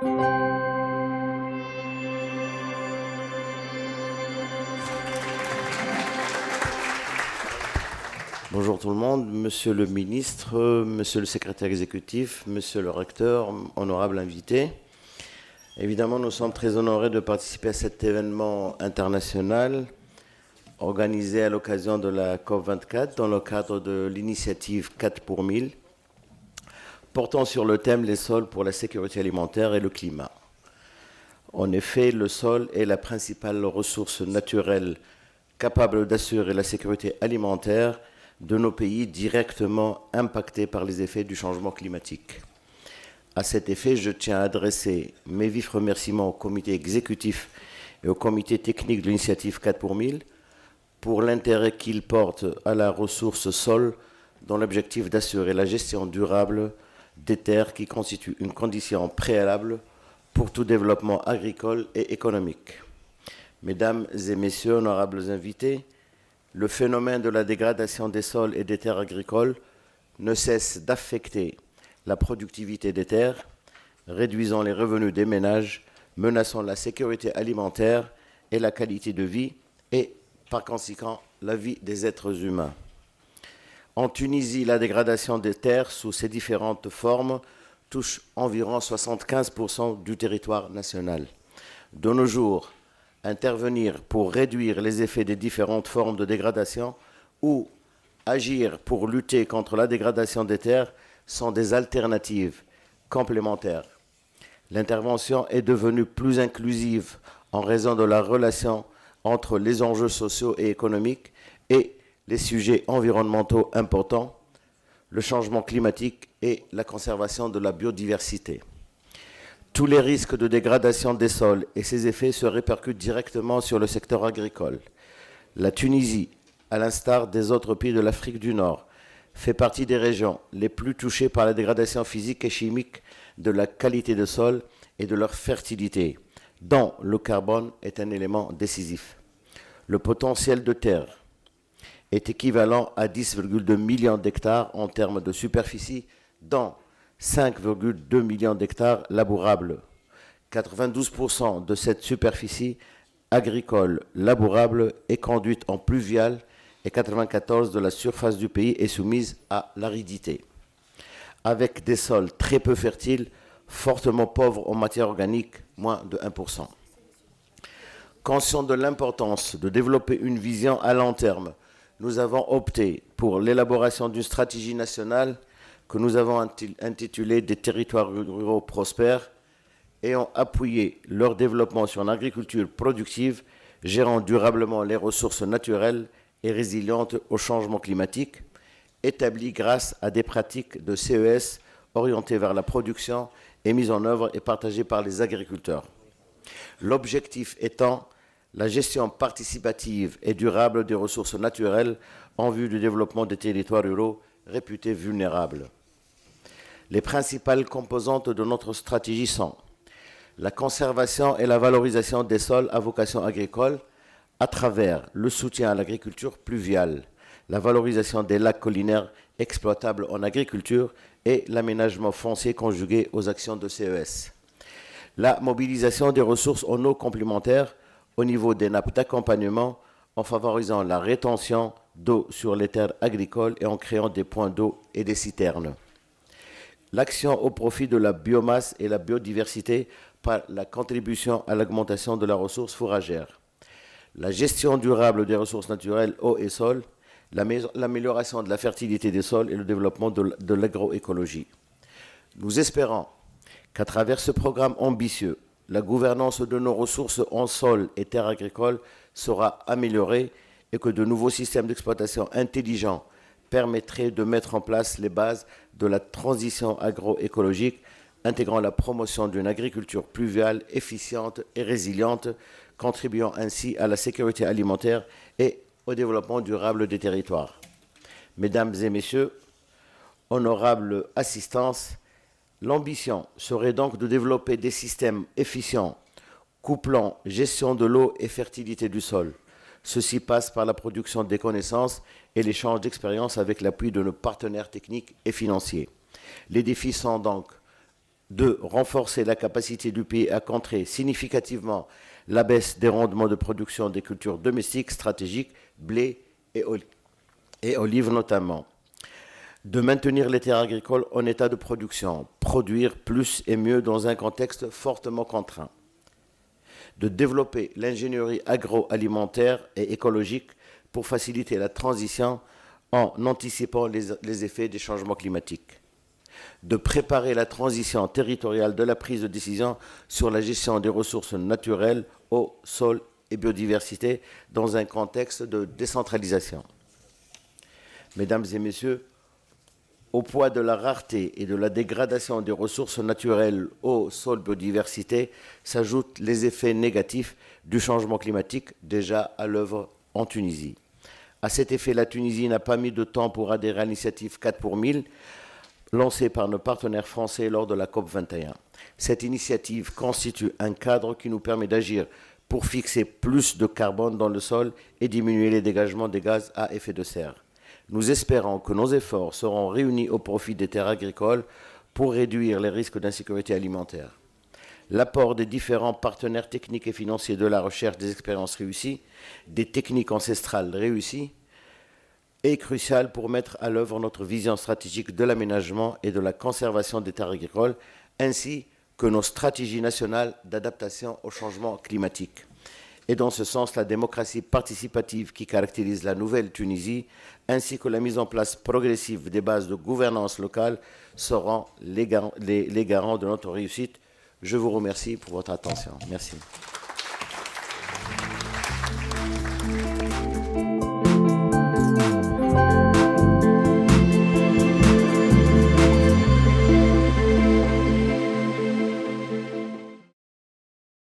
Bonjour tout le monde, monsieur le ministre, monsieur le secrétaire exécutif, monsieur le recteur, honorables invités. Évidemment, nous sommes très honorés de participer à cet événement international organisé à l'occasion de la COP24 dans le cadre de l'initiative 4 pour 1000, portant sur le thème les sols pour la sécurité alimentaire et le climat. En effet, le sol est la principale ressource naturelle capable d'assurer la sécurité alimentaire de nos pays directement impactés par les effets du changement climatique. À cet effet, je tiens à adresser mes vifs remerciements au comité exécutif et au comité technique de l'initiative 4 pour 1000 pour l'intérêt qu'ils portent à la ressource sol dans l'objectif d'assurer la gestion durable des terres qui constituent une condition préalable pour tout développement agricole et économique. Mesdames et messieurs, honorables invités, le phénomène de la dégradation des sols et des terres agricoles ne cesse d'affecter la productivité des terres, réduisant les revenus des ménages, menaçant la sécurité alimentaire et la qualité de vie et, par conséquent, la vie des êtres humains. En Tunisie, la dégradation des terres sous ses différentes formes touche environ 75% du territoire national. De nos jours, intervenir pour réduire les effets des différentes formes de dégradation ou agir pour lutter contre la dégradation des terres sont des alternatives complémentaires. L'intervention est devenue plus inclusive en raison de la relation entre les enjeux sociaux et économiques et les sujets environnementaux importants, le changement climatique et la conservation de la biodiversité. Tous les risques de dégradation des sols et ses effets se répercutent directement sur le secteur agricole. La Tunisie, à l'instar des autres pays de l'Afrique du Nord, fait partie des régions les plus touchées par la dégradation physique et chimique de la qualité des sols et de leur fertilité, dont le carbone est un élément décisif. Le potentiel de terre est équivalent à 10,2 millions d'hectares en termes de superficie, dont 5,2 millions d'hectares labourables. 92% de cette superficie agricole labourable est conduite en pluvial et 94% de la surface du pays est soumise à l'aridité. Avec des sols très peu fertiles, fortement pauvres en matière organique, moins de 1%. Conscient de l'importance de développer une vision à long terme, nous avons opté pour l'élaboration d'une stratégie nationale que nous avons intitulée « Des territoires ruraux prospères » et ont appuyé leur développement sur une agriculture productive, gérant durablement les ressources naturelles et résilientes au changement climatique, établie grâce à des pratiques de CES orientées vers la production et mises en œuvre et partagées par les agriculteurs. L'objectif étant la gestion participative et durable des ressources naturelles en vue du développement des territoires ruraux réputés vulnérables. Les principales composantes de notre stratégie sont la conservation et la valorisation des sols à vocation agricole à travers le soutien à l'agriculture pluviale, la valorisation des lacs collinaires exploitables en agriculture et l'aménagement foncier conjugué aux actions de CES. La mobilisation des ressources en eau complémentaires au niveau des nappes d'accompagnement en favorisant la rétention d'eau sur les terres agricoles et en créant des points d'eau et des citernes. L'action au profit de la biomasse et la biodiversité par la contribution à l'augmentation de la ressource fourragère. La gestion durable des ressources naturelles, eau et sol, l'amélioration de la fertilité des sols et le développement de l'agroécologie. Nous espérons qu'à travers ce programme ambitieux, la gouvernance de nos ressources en sol et terres agricoles sera améliorée et que de nouveaux systèmes d'exploitation intelligents permettraient de mettre en place les bases de la transition agroécologique, intégrant la promotion d'une agriculture pluviale, efficiente et résiliente, contribuant ainsi à la sécurité alimentaire et au développement durable des territoires. Mesdames et messieurs, honorable assistance, l'ambition serait donc de développer des systèmes efficients, couplant gestion de l'eau et fertilité du sol. Ceci passe par la production des connaissances et l'échange d'expériences avec l'appui de nos partenaires techniques et financiers. Les défis sont donc 2. Renforcer la capacité du pays à contrer significativement la baisse des rendements de production des cultures domestiques stratégiques, blé et olives notamment. De maintenir les terres agricoles en état de production, produire plus et mieux dans un contexte fortement contraint. De développer l'ingénierie agroalimentaire et écologique pour faciliter la transition en anticipant les effets des changements climatiques. De préparer la transition territoriale de la prise de décision sur la gestion des ressources naturelles, eau, sol et biodiversité dans un contexte de décentralisation. Mesdames et messieurs, au poids de la rareté et de la dégradation des ressources naturelles, eau, sol, biodiversité, s'ajoutent les effets négatifs du changement climatique déjà à l'œuvre en Tunisie. À cet effet, la Tunisie n'a pas mis de temps pour adhérer à l'initiative 4 pour 1000, lancée par nos partenaires français lors de la COP21. Cette initiative constitue un cadre qui nous permet d'agir pour fixer plus de carbone dans le sol et diminuer les dégagements des gaz à effet de serre. Nous espérons que nos efforts seront réunis au profit des terres agricoles pour réduire les risques d'insécurité alimentaire. L'apport des différents partenaires techniques et financiers de la recherche des expériences réussies, des techniques ancestrales réussies, est crucial pour mettre à l'œuvre notre vision stratégique de l'aménagement et de la conservation des terres agricoles, ainsi que nos stratégies nationales d'adaptation au changement climatique. Et dans ce sens, la démocratie participative qui caractérise la nouvelle Tunisie, ainsi que la mise en place progressive des bases de gouvernance locale seront les garants de notre réussite. Je vous remercie pour votre attention. Merci.